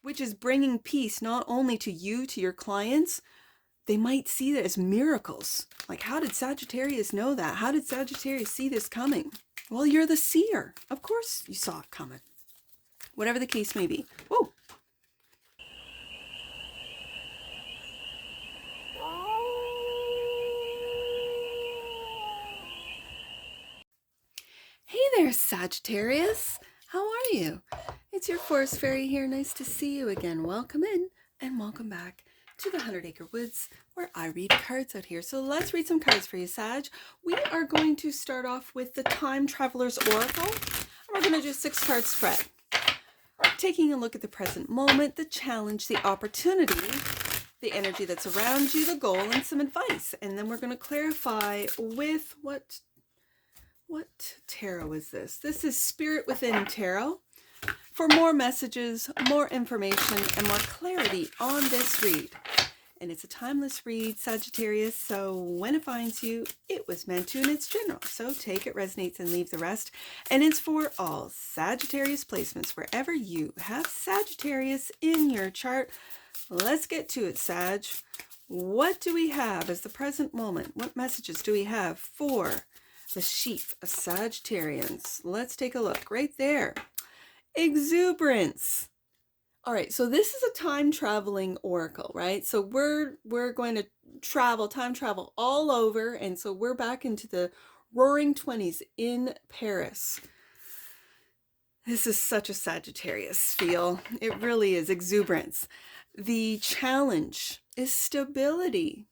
which is bringing peace not only to you, to your clients. They might see that as miracles. Like, how did Sagittarius know that? How did Sagittarius see this coming? Well, you're the seer. Of course you saw it coming. Whatever the case may be. Whoa. Hey there, Sagittarius. How are you? It's your forest fairy here. Nice to see you again. Welcome in and welcome back to the 100 Acre Woods, where I read cards out here. So let's read some cards for you, Sag. We are going to start off with the Time Traveler's Oracle. We're going to do a 6-card spread. Taking a look at the present moment, the challenge, the opportunity, the energy that's around you, the goal, and some advice. And then we're going to clarify with what tarot is this? This is Spirit Within Tarot. For more messages, more information, and more clarity on this read. And it's a timeless read, Sagittarius, so when it finds you, it was meant to, and it's general. So take it, resonates, and leave the rest. And it's for all Sagittarius placements, wherever you have Sagittarius in your chart. Let's get to it, Sag. What do we have as the present moment? What messages do we have for the sheep of Sagittarians? Let's take a look right there. Exuberance. All right, so this is a time traveling oracle, right? So we're going to time travel all over, and so we're back into the roaring 20s in Paris. This is such a Sagittarius feel. It really is. Exuberance. The challenge is stability.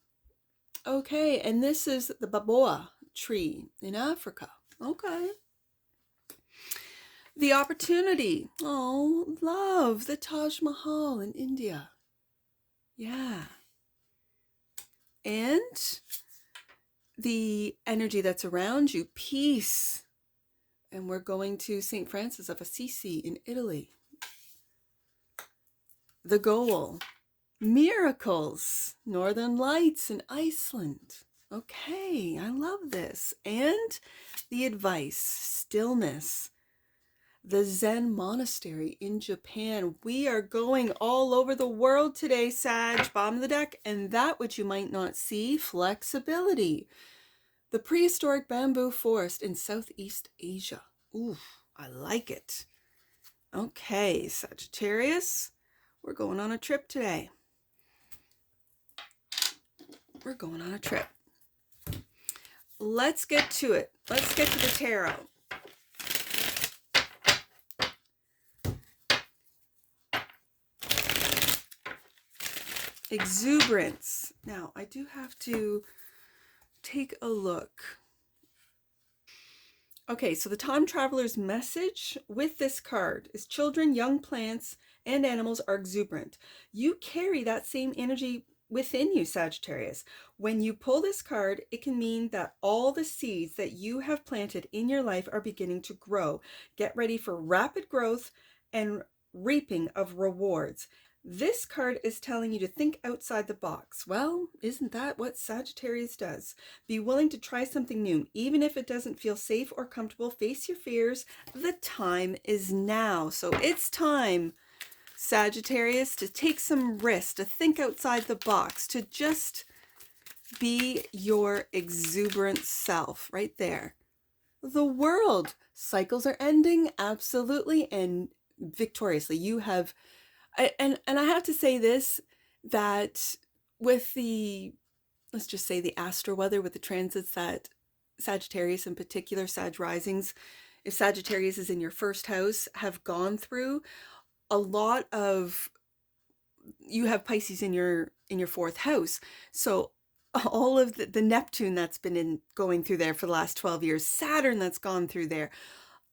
Okay, and this is the baboa tree in Africa. Okay. The opportunity. Oh, love. The Taj Mahal in India. Yeah. And the energy that's around you. Peace. And we're going to St. Francis of Assisi in Italy. The goal. Miracles. Northern Lights in Iceland. Okay, I love this. And the advice. Stillness. The Zen monastery in Japan. We are going all over the world today, Sag. Bottom of the deck. And that which you might not see, flexibility. The prehistoric bamboo forest in Southeast Asia. Ooh, I like it. Okay, Sagittarius, we're going on a trip today. We're going on a trip. Let's get to it. Let's get to the tarot. Exuberance. Now, I do have to take a look. Okay, so the Time Traveler's message with this card is children, young plants, and animals are exuberant. You carry that same energy within you, Sagittarius. When you pull this card, it can mean that all the seeds that you have planted in your life are beginning to grow. Get ready for rapid growth and reaping of rewards. This card is telling you to think outside the box. Well, isn't that what Sagittarius does? Be willing to try something new. Even if it doesn't feel safe or comfortable, face your fears. The time is now. So it's time, Sagittarius, to take some risks, to think outside the box, to just be your exuberant self right there. The world. Cycles are ending, absolutely, and victoriously. You have... And I have to say this, that with the, let's just say the astro weather, with the transits that Sagittarius in particular, Sag risings, if Sagittarius is in your first house, have gone through, a lot of, you have Pisces in your fourth house. So all of the Neptune that's been going through there for the last 12 years, Saturn that's gone through there,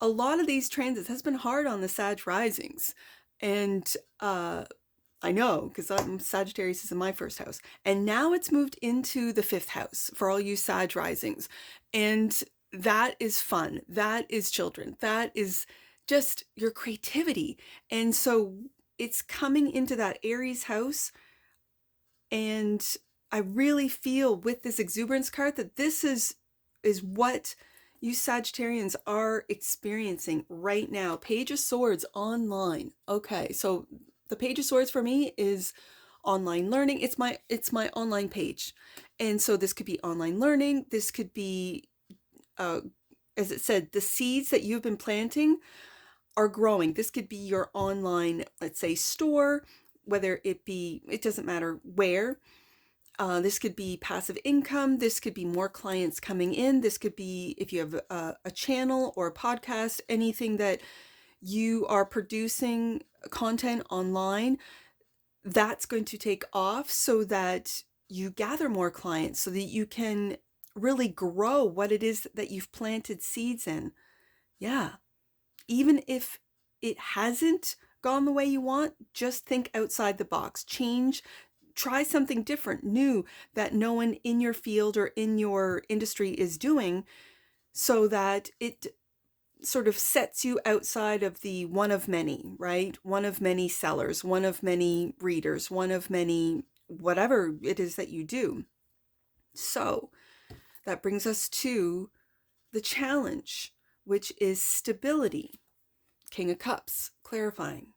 a lot of these transits has been hard on the Sag risings. And I know, because Sagittarius is in my first house. And now it's moved into the 5th house for all you Sag risings. And that is fun. That is children. That is just your creativity. And so it's coming into that Aries house. And I really feel with this exuberance card that this is what you Sagittarians are experiencing right now. Page of Swords online. Okay, so The Page of Swords for me is online learning. It's my online page. And so this could be online learning. This could be, as it said, the seeds that you've been planting are growing. This could be your online, let's say, store, whether it be, it doesn't matter where. This could be passive income. This could be more clients coming in. This could be if you have a channel or a podcast, anything that you are producing content online, that's going to take off so that you gather more clients, so that you can really grow what it is that you've planted seeds in. Yeah. Even if it hasn't gone the way you want, just think outside the box. Change, try something different, new, that no one in your field or in your industry is doing, so that it sort of sets you outside of the one of many, right? One of many sellers, one of many readers, one of many whatever it is that you do. So that brings us to the challenge, which is stability. King of Cups, clarifying.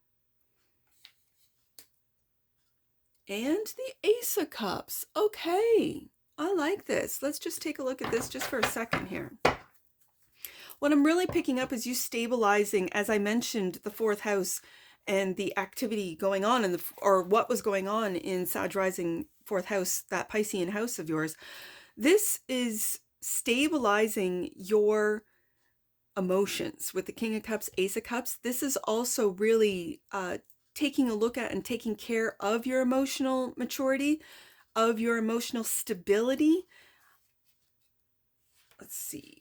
And the Ace of Cups. Okay, I like this. Let's just take a look at this just for a second here. What I'm really picking up is you stabilizing, as I mentioned, the fourth house and the activity going on in the, or what was going on in Sag rising fourth house, that Piscean house of yours. This is stabilizing your emotions with the King of Cups, Ace of Cups. This is also really taking a look at and taking care of your emotional maturity, of your emotional stability. Let's see.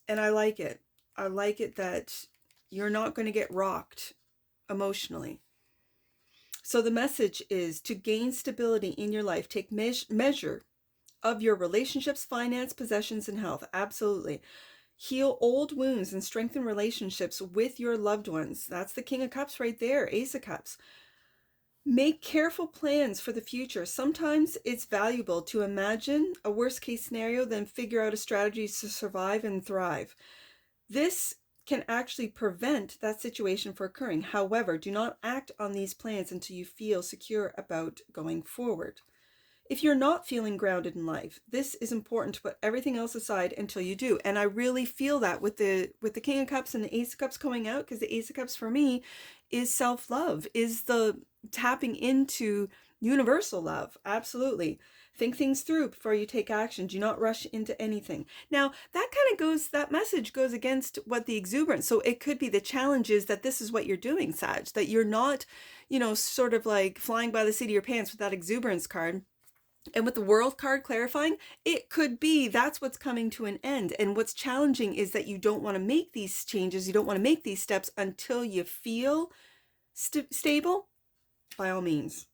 And I like it. I like it that you're not going to get rocked emotionally. So the message is to gain stability in your life, take measure of your relationships, finance, possessions, and health. Absolutely. Heal old wounds and strengthen relationships with your loved ones. That's the King of Cups right there, Ace of Cups. Make careful plans for the future. Sometimes it's valuable to imagine a worst case scenario, then figure out a strategy to survive and thrive. This can actually prevent that situation from occurring. However, do not act on these plans until you feel secure about going forward. If you're not feeling grounded in life, this is important to put everything else aside until you do. And I really feel that with the King of Cups and the Ace of Cups coming out, because the Ace of Cups for me is self-love, is the tapping into universal love. Absolutely. Think things through before you take action. Do not rush into anything. Now, that kind of goes, that message goes against what the exuberance. So it could be the challenge is that this is what you're doing, Sag, that you're not, sort of like flying by the seat of your pants with that exuberance card. And with the World card clarifying, it could be that's what's coming to an end. And what's challenging is that you don't want to make these changes. You don't want to make these steps until you feel stable. By all means,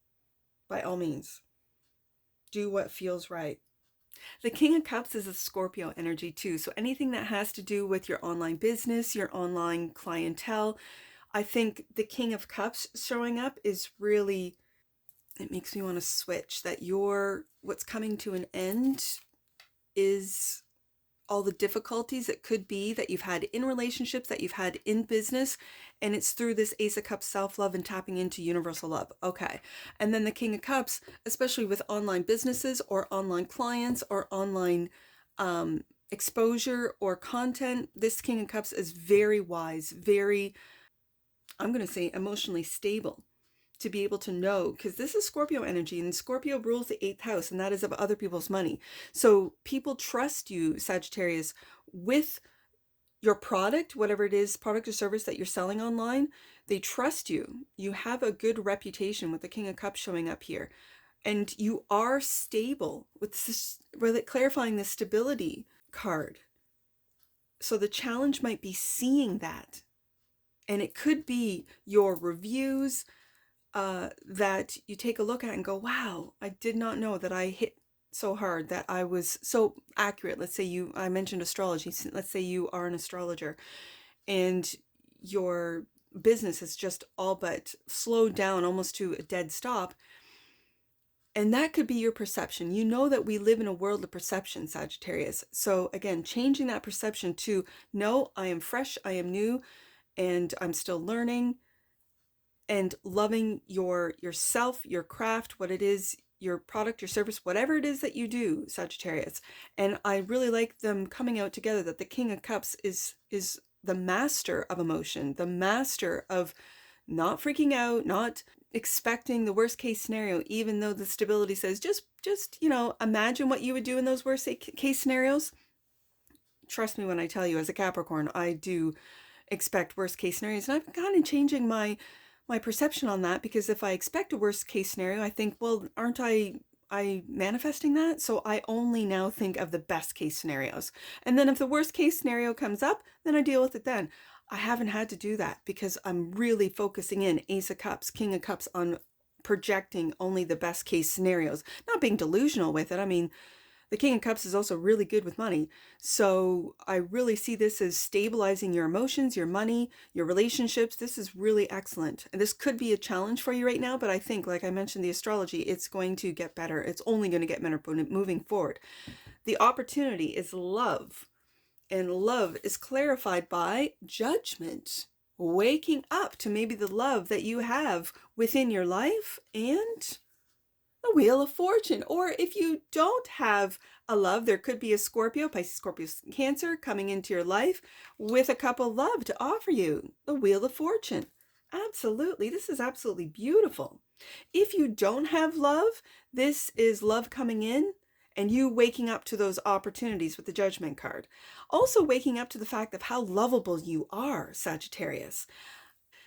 do what feels right. The King of Cups is a Scorpio energy too. So anything that has to do with your online business, your online clientele, I think the King of Cups showing up is really, it makes me want to switch, that what's coming to an end is all the difficulties it could be that you've had in relationships, that you've had in business, and it's through this Ace of Cups self-love and tapping into universal love. Okay. And then the King of Cups, especially with online businesses or online clients or online exposure or content, this King of Cups is very wise, very, I'm going to say, emotionally stable, to be able to know, because this is Scorpio energy, and Scorpio rules the 8th house, and that is of other people's money. So people trust you, Sagittarius, with your product, whatever it is, product or service that you're selling online. They trust you. You have a good reputation with the King of Cups showing up here. And you are stable with this, with clarifying the stability card. So the challenge might be seeing that. And it could be your reviews, that you take a look at and go, wow, I did not know that I hit so hard, that I was so accurate. Let's say I mentioned astrology. Let's say you are an astrologer and your business is just all but slowed down almost to a dead stop. And that could be your perception. You know that we live in a world of perception, Sagittarius. So again, changing that perception to, no, I am fresh, I am new, and I'm still learning. and loving yourself, your craft, what it is, your product, your service, whatever it is that you do, Sagittarius. And I really like them coming out together, that the King of Cups is the master of emotion, the master of not freaking out, not expecting the worst case scenario, even though the stability says just imagine what you would do in those worst case scenarios. Trust me when I tell you, as a Capricorn, I do expect worst case scenarios, and I'm kind of changing my perception on that, because if I expect a worst case scenario, I think, well, aren't I manifesting that? So I only now think of the best case scenarios, and then if the worst case scenario comes up, then I deal with it then. I haven't had to do that because I'm really focusing in Ace of Cups, King of Cups, on projecting only the best case scenarios, not being delusional with it. I mean, the King of Cups is also really good with money. So I really see this as stabilizing your emotions, your money, your relationships. This is really excellent. And this could be a challenge for you right now, but I think, like I mentioned, the astrology, it's going to get better. It's only going to get better moving forward. The opportunity is love, and love is clarified by judgment. Waking up to maybe the love that you have within your life, and the Wheel of Fortune. Or if you don't have a love, there could be a Scorpio, Pisces, Scorpio, Cancer coming into your life with a cup of love to offer you. The Wheel of Fortune. Absolutely. This is absolutely beautiful. If you don't have love, this is love coming in and you waking up to those opportunities with the Judgment card. Also waking up to the fact of how lovable you are, Sagittarius.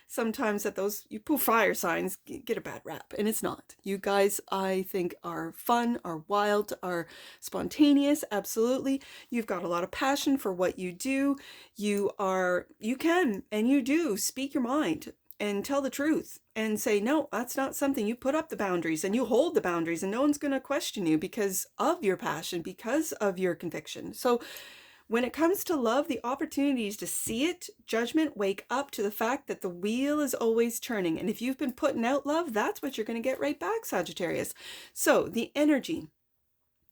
Sometimes that those fire signs get a bad rap, and it's not. You guys, I think, are fun, are wild, are spontaneous. Absolutely. You've got a lot of passion for what you do. You can and you do speak your mind and tell the truth and say, no, that's not something. You put up the boundaries and you hold the boundaries, and no one's going to question you because of your passion, because of your conviction. So when it comes to love, the opportunity is to see it, judgment, wake up to the fact that the wheel is always turning. And if you've been putting out love, that's what you're going to get right back, Sagittarius. So the energy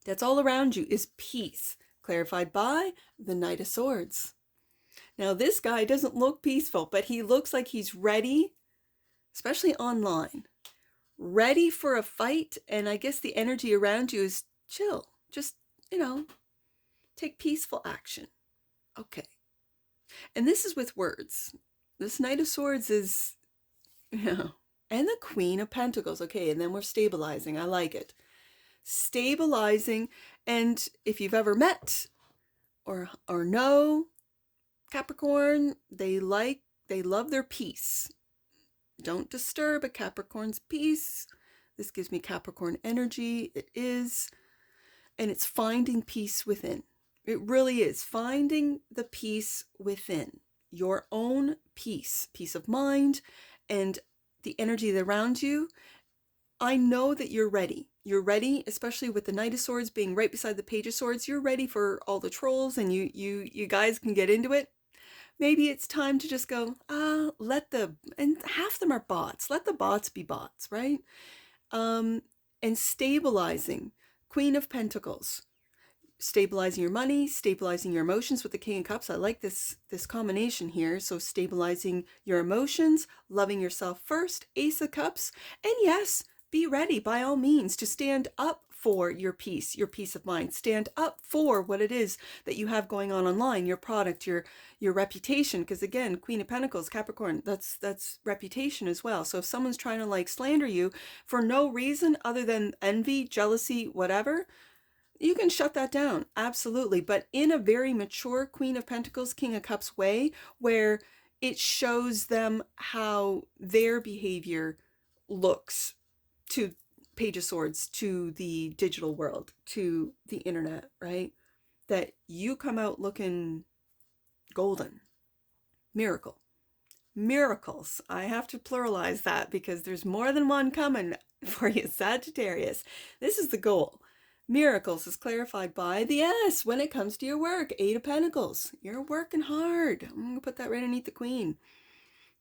that's all around you is peace, clarified by the Knight of Swords. Now, this guy doesn't look peaceful, but he looks like he's ready, especially online, ready for a fight. And I guess the energy around you is chill. Just, take peaceful action. Okay. And this is with words. This Knight of Swords is, and the Queen of Pentacles. Okay, and then we're stabilizing. I like it. Stabilizing. And if you've ever met or know Capricorn, they love their peace. Don't disturb a Capricorn's peace. This gives me Capricorn energy. It is. And it's finding peace within. It really is finding the peace within, your own peace of mind, and the energy around you. I know that you're ready. You're ready, especially with the Knight of Swords being right beside the Page of Swords. You're ready for all the trolls, and you guys can get into it. Maybe it's time to just go, and half of them are bots. Let the bots be bots, right? And stabilizing, Queen of Pentacles. Stabilizing your money, stabilizing your emotions with the King of Cups. I like this combination here. So stabilizing your emotions, loving yourself first, Ace of Cups. And yes, be ready by all means to stand up for your peace of mind. Stand up for what it is that you have going on online, your product, your reputation. Because again, Queen of Pentacles, Capricorn, that's reputation as well. So if someone's trying to slander you for no reason other than envy, jealousy, whatever, you can shut that down, absolutely, but in a very mature Queen of Pentacles, King of Cups way, where it shows them how their behavior looks to Page of Swords, to the digital world, to the internet, right? That you come out looking golden. Miracle. Miracles. I have to pluralize that because there's more than one coming for you, Sagittarius. This is the goal. Miracles is clarified by the S when it comes to your work. 8 of Pentacles. You're working hard. I'm going to put that right underneath the Queen.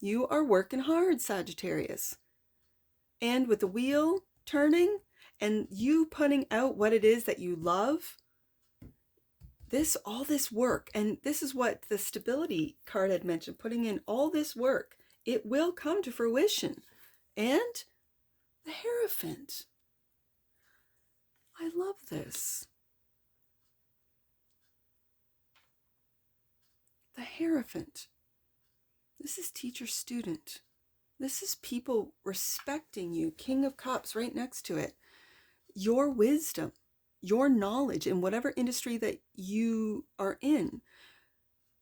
You are working hard, Sagittarius. And with the wheel turning and you putting out what it is that you love, all this work, and this is what the stability card had mentioned, putting in all this work, it will come to fruition. And the Hierophant. I love this. The Hierophant. This is teacher-student. This is people respecting you. King of Cups right next to it. Your wisdom, your knowledge in whatever industry that you are in,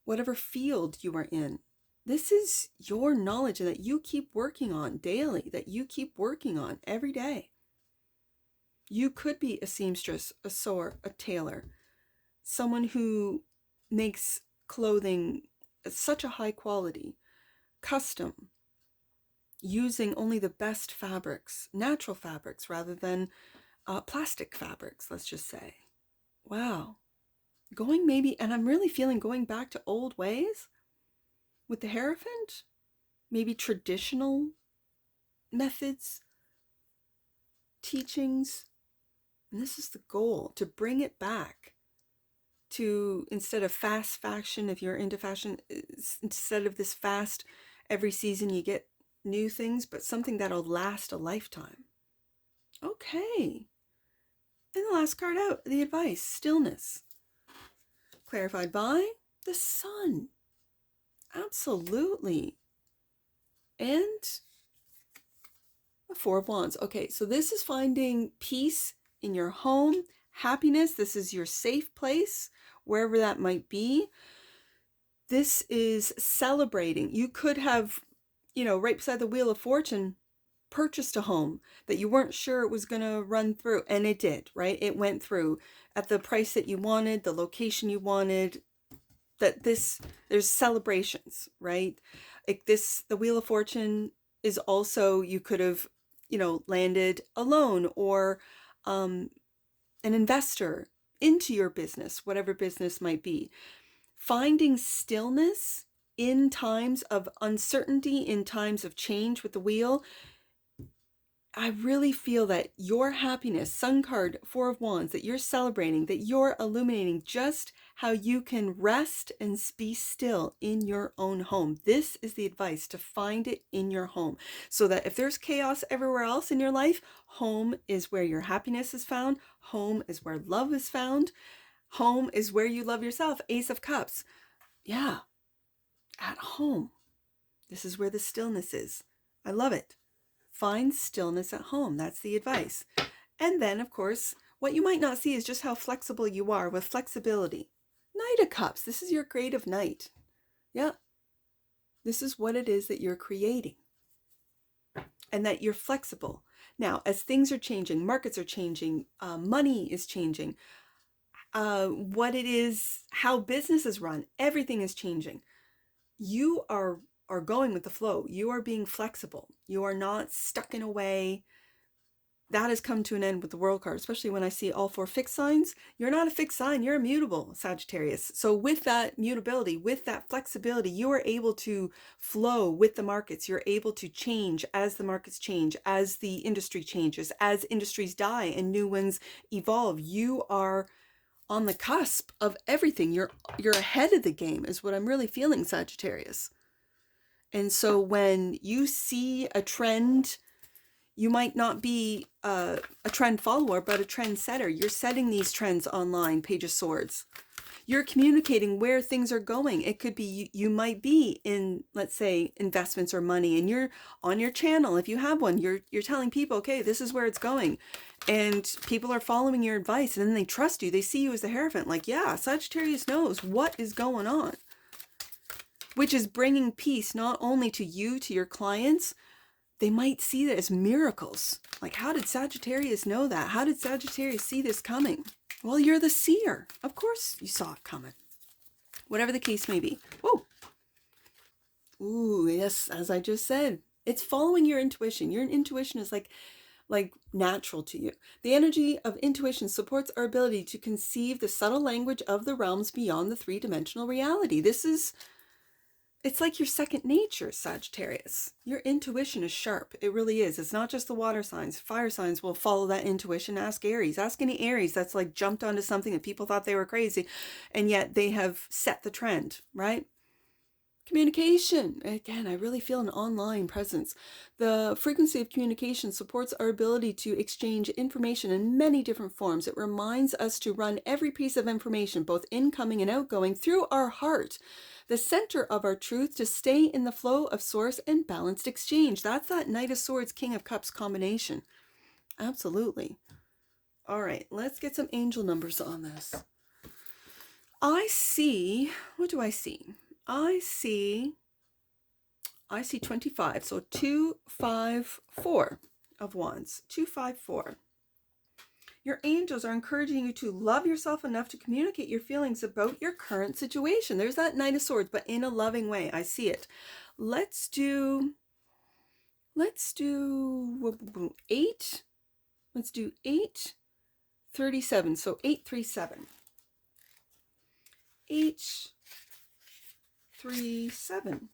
whatever field you are in. This is your knowledge that you keep working on daily, that you keep working on every day. You could be a seamstress, a sewer, a tailor, someone who makes clothing at such a high quality, custom, using only the best fabrics, natural fabrics, rather than plastic fabrics, let's just say. Wow. Going maybe, and I'm really feeling going back to old ways with the Hierophant, maybe traditional methods, teachings. And this is the goal, to bring it back to, instead of fast fashion, if you're into fashion, instead of this fast, every season you get new things, but something that'll last a lifetime. Okay. And the last card out, the advice, stillness. Clarified by the Sun. Absolutely. And the Four of Wands. Okay, so this is finding peace in your home, happiness. This is your safe place, wherever that might be. This is celebrating. You could have, right beside the Wheel of Fortune, purchased a home that you weren't sure it was going to run through, and it did, right? It went through at the price that you wanted, the location you wanted. There's celebrations, right? Like this, the Wheel of Fortune is also, you could have, landed a loan or an investor into your business, whatever business might be. Finding stillness in times of uncertainty, in times of change with the wheel. I really feel that your happiness, Sun card, Four of Wands, that you're celebrating, that you're illuminating just how you can rest and be still in your own home. This is the advice, to find it in your home, so that if there's chaos everywhere else in your life, home is where your happiness is found. Home is where love is found. Home is where you love yourself. Ace of Cups. Yeah, at home. This is where the stillness is. I love it. Find stillness at home. That's the advice. And then, of course, what you might not see is just how flexible you are with flexibility. Knight of Cups. This is your creative knight. Yeah. This is what it is that you're creating. And that you're flexible. Now, as things are changing, markets are changing, money is changing, what it is, how businesses run, everything is changing. You are going with the flow. You are being flexible. You are not stuck in a way. That has come to an end with the World card, especially when I see all four fixed signs. You're not a fixed sign. You're immutable, Sagittarius. So with that mutability, with that flexibility, you are able to flow with the markets. You're able to change as the markets change, as the industry changes, as industries die and new ones evolve. You are on the cusp of everything. You're ahead of the game is what I'm really feeling, Sagittarius. And so when you see a trend, you might not be a trend follower, but a trend setter. You're setting these trends online, Page of Swords. You're communicating where things are going. It could be you might be in, let's say, investments or money, and you're on your channel. If you have one, you're telling people, okay, this is where it's going. And people are following your advice, and then they trust you. They see you as the Hierophant. Like, yeah, Sagittarius knows what is going on. Which is bringing peace not only to you, to your clients. They might see that as miracles. Like, how did Sagittarius know that? How did Sagittarius see this coming? Well, you're the seer. Of course you saw it coming. Whatever the case may be. Whoa. Ooh, yes, as I just said, it's following your intuition. Your intuition is like natural to you. The energy of intuition supports our ability to conceive the subtle language of the realms beyond the three-dimensional reality. It's like your second nature, Sagittarius. Your intuition is sharp. It really is. It's not just the water signs. Fire signs will follow that intuition. Ask Aries. Ask any Aries that's like jumped onto something that people thought they were crazy, and yet they have set the trend, right? Communication. Again, I really feel an online presence. The frequency of communication supports our ability to exchange information in many different forms. It reminds us to run every piece of information, both incoming and outgoing, through our heart, the center of our truth, to stay in the flow of source and balanced exchange. That's that Knight of Swords, King of Cups combination. Absolutely. All right, let's get some angel numbers on this. I see, what do I see? I see 25, so 254 of Wands, 254. Your angels are encouraging you to love yourself enough to communicate your feelings about your current situation. There's that Knight of Swords, but in a loving way. I see it. Let's do 8. Let's do 837. So 837. 837.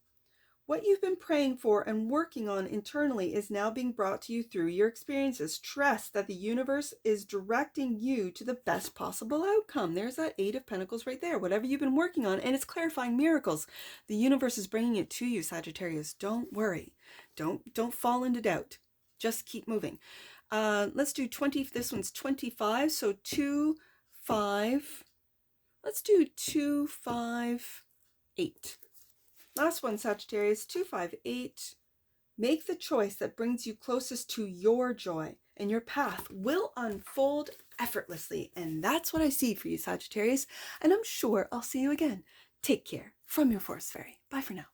What you've been praying for and working on internally is now being brought to you through your experiences. Trust that the universe is directing you to the best possible outcome. There's that 8 of Pentacles right there. Whatever you've been working on, and it's clarifying miracles. The universe is bringing it to you, Sagittarius. Don't worry. Don't fall into doubt. Just keep moving. Let's do 20. This one's 25. So 2, 5. Let's do 258. Last one, Sagittarius, 258. Make the choice that brings you closest to your joy, and your path will unfold effortlessly. And that's what I see for you, Sagittarius. And I'm sure I'll see you again. Take care. From your Forest Fairy. Bye for now.